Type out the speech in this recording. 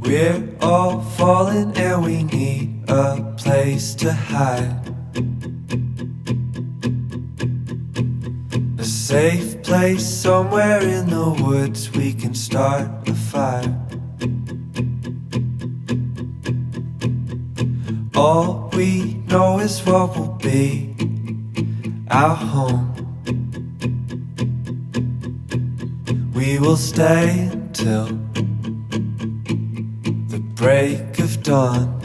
We're all falling and we need a place to hide. A safe place somewhere in the woods we can start a fire. All we know is what will be our home. We will stay until the break of dawn.